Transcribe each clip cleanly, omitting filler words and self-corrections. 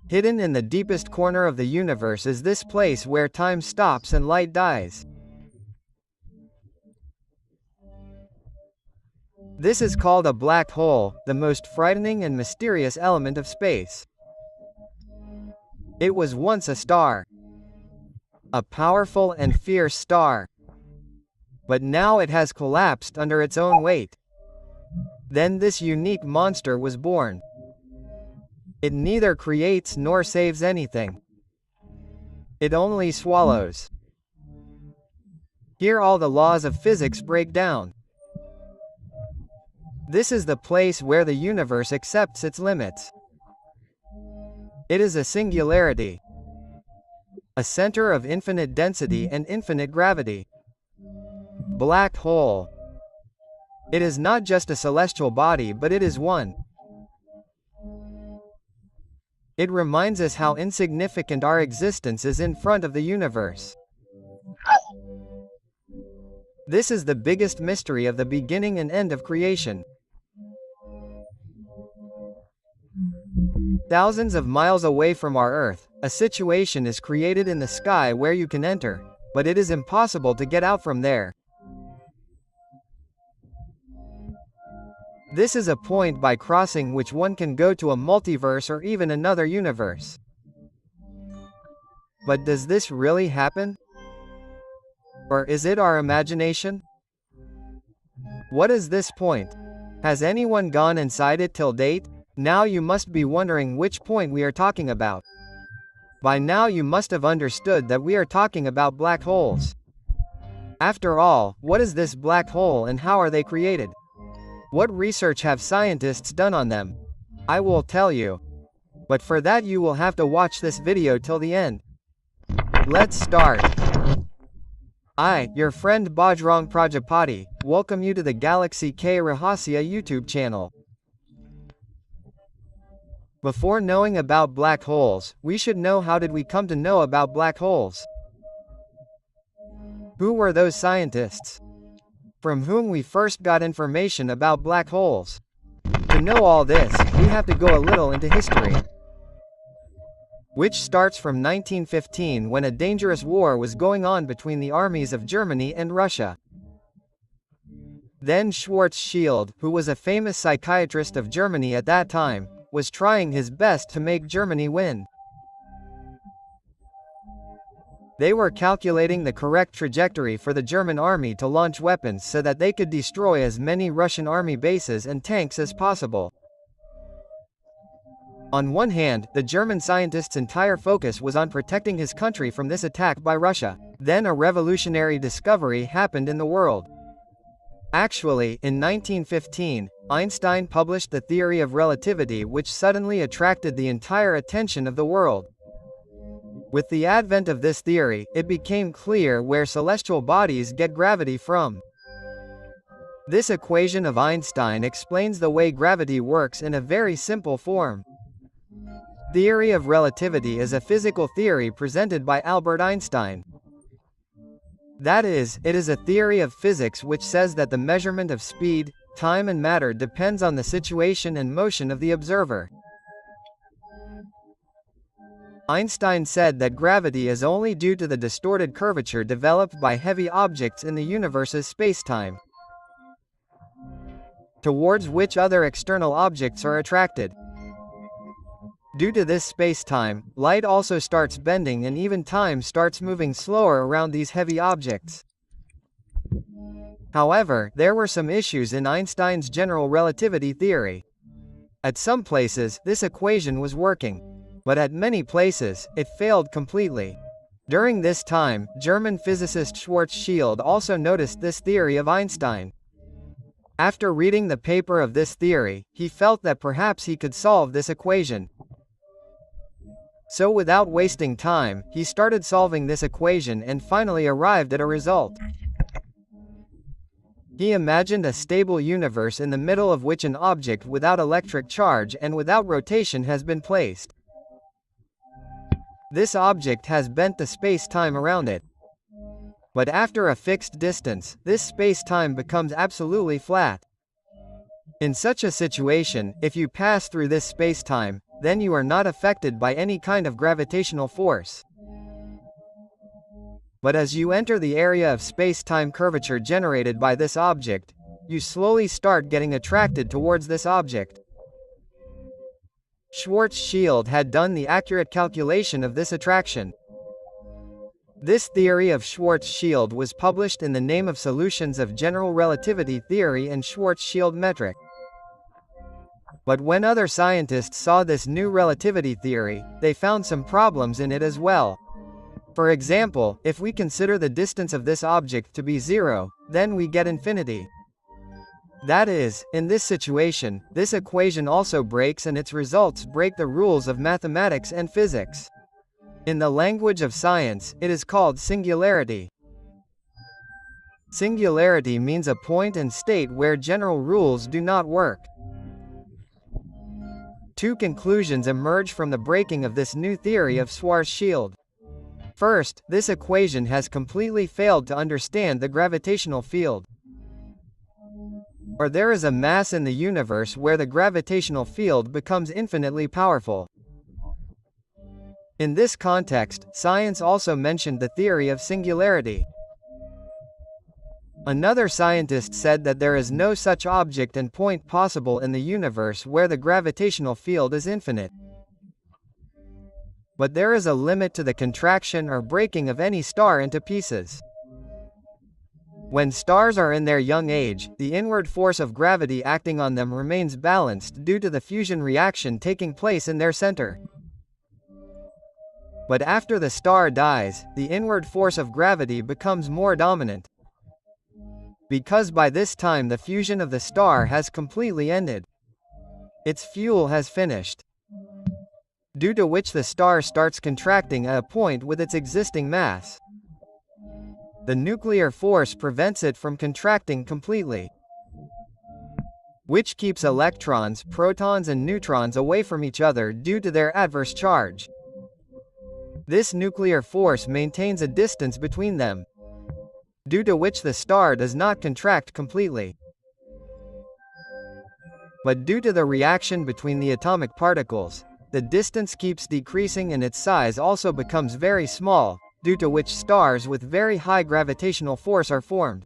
Hidden in the deepest corner of the universe is this place where time stops and light dies. This is called a black hole, the most frightening and mysterious element of space. It was once a star. A powerful and fierce star. But now it has collapsed under its own weight. Then this unique monster was born. It neither creates nor saves anything. It only swallows. Here all the laws of physics break down. This is the place where the universe accepts its limits. It is a singularity. A center of infinite density and infinite gravity. Black hole. It is not just a celestial body, but it is one. It reminds us how insignificant our existence is in front of the universe. This is the biggest mystery of the beginning and end of creation. Thousands of miles away from our Earth, a situation is created in the sky where you can enter, but it is impossible to get out from there. This is a point by crossing which one can go to a multiverse or even another universe. But does this really happen? Or is it our imagination? What is this point? Has anyone gone inside it till date? Now you must be wondering which point we are talking about. By now you must have understood that we are talking about black holes. After all, what is this black hole and how are they created? What research have scientists done on them? I will tell you. But for that you will have to watch this video till the end. Let's start. I, your friend Bajrang Prajapati, welcome you to the Galaxy Ka Rahasya YouTube channel. Before knowing about black holes, we should know how did we come to know about black holes. Who were those scientists? From whom we first got information about black holes. To know all this, we have to go a little into history. Which starts from 1915 when a dangerous war was going on between the armies of Germany and Russia. Then Schwarzschild, who was a famous psychiatrist of Germany at that time, was trying his best to make Germany win. They were calculating the correct trajectory for the German army to launch weapons so that they could destroy as many Russian army bases and tanks as possible. On one hand, the German scientist's entire focus was on protecting his country from this attack by Russia. Then a revolutionary discovery happened in the world. Actually, in 1915, Einstein published the theory of relativity, which suddenly attracted the entire attention of the world. With the advent of this theory, it became clear where celestial bodies get gravity from. This equation of Einstein explains the way gravity works in a very simple form. Theory of relativity is a physical theory presented by Albert Einstein. That is, it is a theory of physics which says that the measurement of speed, time and matter depends on the situation and motion of the observer. Einstein said that gravity is only due to the distorted curvature developed by heavy objects in the universe's spacetime, towards which other external objects are attracted. Due to this spacetime, light also starts bending and even time starts moving slower around these heavy objects. However, there were some issues in Einstein's general relativity theory. At some places, this equation was working, but at many places, it failed completely. During this time, German physicist Schwarzschild also noticed this theory of Einstein. After reading the paper of this theory, he felt that perhaps he could solve this equation. So without wasting time, he started solving this equation and finally arrived at a result. He imagined a stable universe in the middle of which an object without electric charge and without rotation has been placed. This object has bent the space-time around it. But after a fixed distance, this space-time becomes absolutely flat. In such a situation, if you pass through this space-time, then you are not affected by any kind of gravitational force. But as you enter the area of space-time curvature generated by this object, you slowly start getting attracted towards this object. Schwarzschild had done the accurate calculation of this attraction. This theory of Schwarzschild was published in the name of Solutions of General Relativity Theory and Schwarzschild metric. But when other scientists saw this new relativity theory, they found some problems in it as well. For example, if we consider the distance of this object to be 0, then we get infinity. That is, in this situation, this equation also breaks and its results break the rules of mathematics and physics. In the language of science, it is called singularity. Singularity means a point and state where general rules do not work. Two conclusions emerge from the breaking of this new theory of Schwarzschild. First, this equation has completely failed to understand the gravitational field. Or there is a mass in the universe where the gravitational field becomes infinitely powerful. In this context, science also mentioned the theory of singularity. Another scientist said that there is no such object and point possible in the universe where the gravitational field is infinite. But there is a limit to the contraction or breaking of any star into pieces. When stars are in their young age, the inward force of gravity acting on them remains balanced due to the fusion reaction taking place in their center. But after the star dies, the inward force of gravity becomes more dominant. Because by this time the fusion of the star has completely ended. Its fuel has finished. Due to which the star starts contracting at a point with its existing mass. The nuclear force prevents it from contracting completely, which keeps electrons, protons and neutrons away from each other due to their adverse charge. This nuclear force maintains a distance between them, due to which the star does not contract completely. But due to the reaction between the atomic particles, the distance keeps decreasing and its size also becomes very small, due to which stars with very high gravitational force are formed.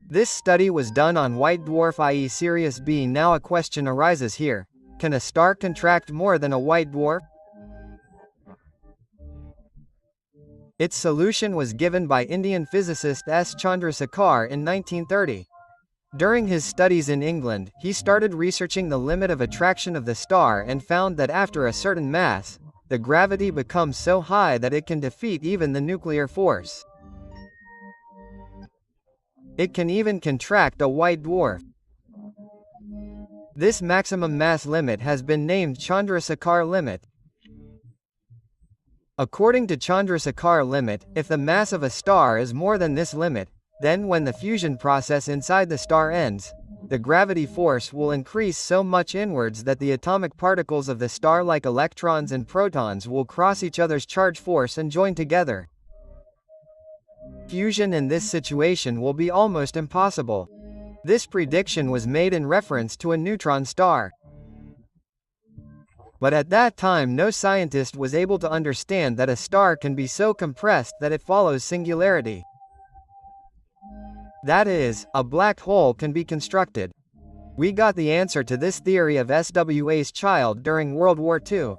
This study was done on white dwarf, i.e. Sirius B. Now a question arises here. Can a star contract more than a white dwarf? Its solution was given by Indian physicist S. Chandrasekhar in 1930. During his studies in England, he started researching the limit of attraction of the star and found that after a certain mass, the gravity becomes so high that it can defeat even the nuclear force. It can even contract a white dwarf. This maximum mass limit has been named Chandrasekhar limit. According to Chandrasekhar limit, if the mass of a star is more than this limit, then when the fusion process inside the star ends, the gravity force will increase so much inwards that the atomic particles of the star like electrons and protons will cross each other's charge force and join together. Fusion in this situation will be almost impossible. This prediction was made in reference to a neutron star. But at that time no scientist was able to understand that a star can be so compressed that it follows singularity. That is, a black hole can be constructed. We got the answer to this theory of SWA's child during World War II.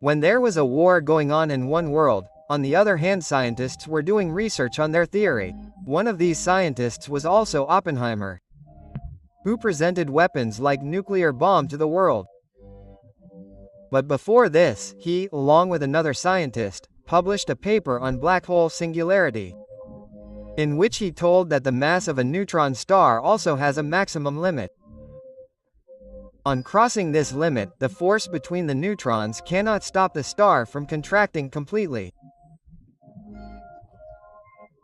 When there was a war going on in one world, on the other hand scientists were doing research on their theory. One of these scientists was also Oppenheimer, who presented weapons like nuclear bomb to the world. But before this, he, along with another scientist, published a paper on black hole singularity, in which he told that the mass of a neutron star also has a maximum limit. On crossing this limit, the force between the neutrons cannot stop the star from contracting completely.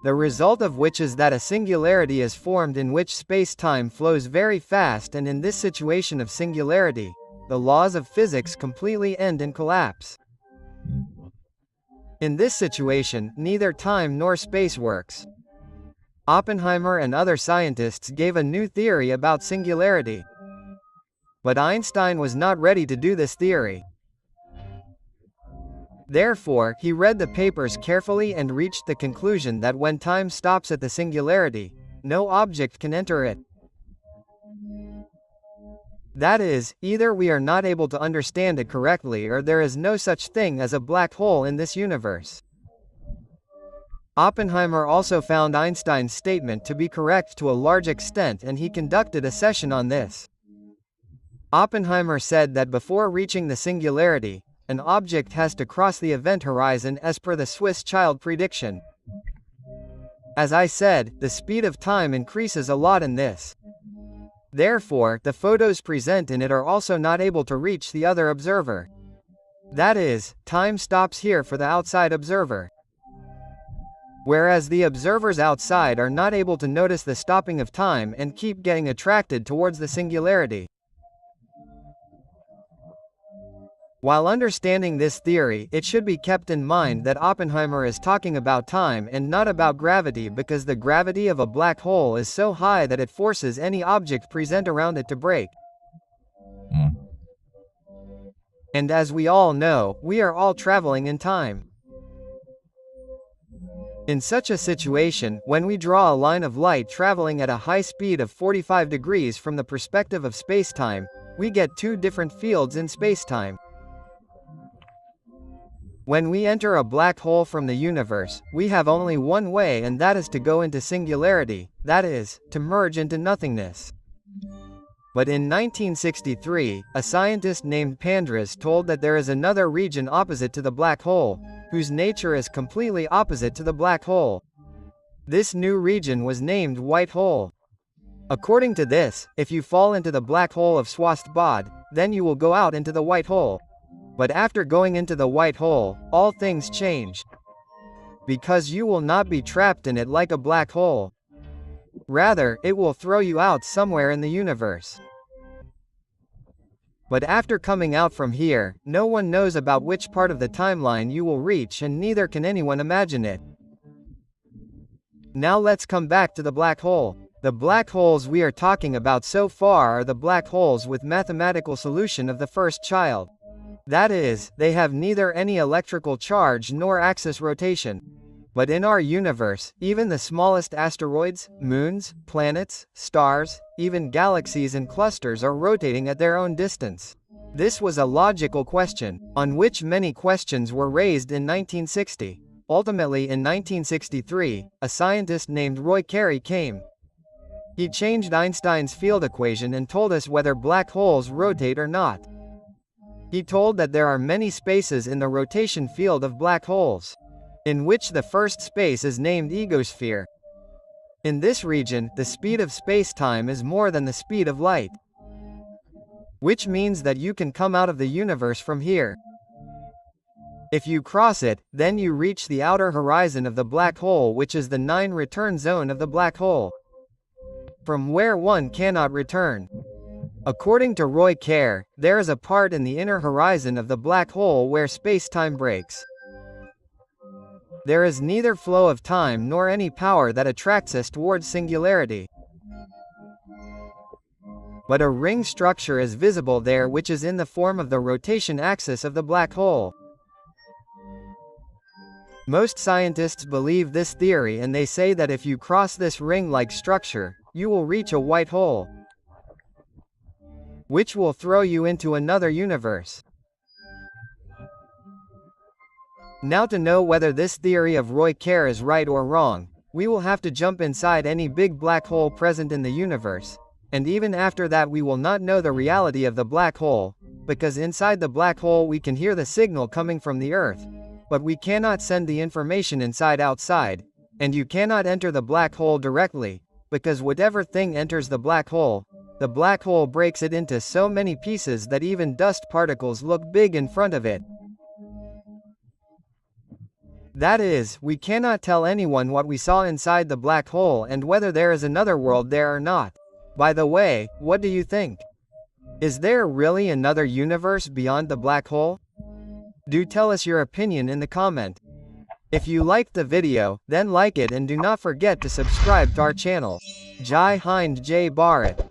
The result of which is that a singularity is formed in which space-time flows very fast, and in this situation of singularity, the laws of physics completely end and collapse. In this situation, neither time nor space works. Oppenheimer and other scientists gave a new theory about singularity. But Einstein was not ready to do this theory. Therefore, he read the papers carefully and reached the conclusion that when time stops at the singularity, no object can enter it. That is, either we are not able to understand it correctly or there is no such thing as a black hole in this universe. Oppenheimer also found Einstein's statement to be correct to a large extent, and he conducted a session on this. Oppenheimer said that before reaching the singularity, an object has to cross the event horizon as per the Swiss child prediction. As I said, the speed of time increases a lot in this. Therefore, the photos present in it are also not able to reach the other observer. That is, time stops here for the outside observer. Whereas the observers outside are not able to notice the stopping of time and keep getting attracted towards the singularity. While understanding this theory, it should be kept in mind that Oppenheimer is talking about time and not about gravity, because the gravity of a black hole is so high that it forces any object present around it to break. And as we all know, we are all traveling in time. In such a situation, when we draw a line of light traveling at a high speed of 45 degrees from the perspective of spacetime, we get two different fields in spacetime. When we enter a black hole from the universe, we have only one way, and that is to go into singularity, that is, to merge into nothingness. But in 1963, a scientist named Pandras told that there is another region opposite to the black hole, whose nature is completely opposite to the black hole. This new region was named white hole. According to this, if you fall into the black hole of Swastbad, then you will go out into the white hole. But after going into the white hole, all things change. Because you will not be trapped in it like a black hole. Rather, it will throw you out somewhere in the universe. But after coming out from here, no one knows about which part of the timeline you will reach, and neither can anyone imagine it. Now let's come back to the black hole. The black holes we are talking about so far are the black holes with mathematical solution of the first child. That is, they have neither any electrical charge nor axis rotation. But in our universe, even the smallest asteroids, moons, planets, stars, even galaxies and clusters are rotating at their own distance. This was a logical question, on which many questions were raised in 1960. Ultimately, in 1963, a scientist named Roy Carey came. He changed Einstein's field equation and told us whether black holes rotate or not. He told that there are many spaces in the rotation field of black holes, in which the first space is named egosphere. In this region, the speed of space-time is more than the speed of light, which means that you can come out of the universe from here. If you cross it, then you reach the outer horizon of the black hole, which is the 9-return zone of the black hole, from where one cannot return. According to Roy Carey, there is a part in the inner horizon of the black hole where space-time breaks. There is neither flow of time nor any power that attracts us towards singularity. But a ring structure is visible there, which is in the form of the rotation axis of the black hole. Most scientists believe this theory, and they say that if you cross this ring-like structure, you will reach a white hole, which will throw you into another universe. Now, to know whether this theory of Roy Carey is right or wrong, we will have to jump inside any big black hole present in the universe, and even after that we will not know the reality of the black hole, because inside the black hole we can hear the signal coming from the Earth, but we cannot send the information inside outside, and you cannot enter the black hole directly, because whatever thing enters the black hole breaks it into so many pieces that even dust particles look big in front of it. That is, we cannot tell anyone what we saw inside the black hole and whether there is another world there or not. By the way, what do you think? Is there really another universe beyond the black hole? Do tell us your opinion in the comment. If you liked the video, then like it and do not forget to subscribe to our channel. Jai Hind Jai Bharat.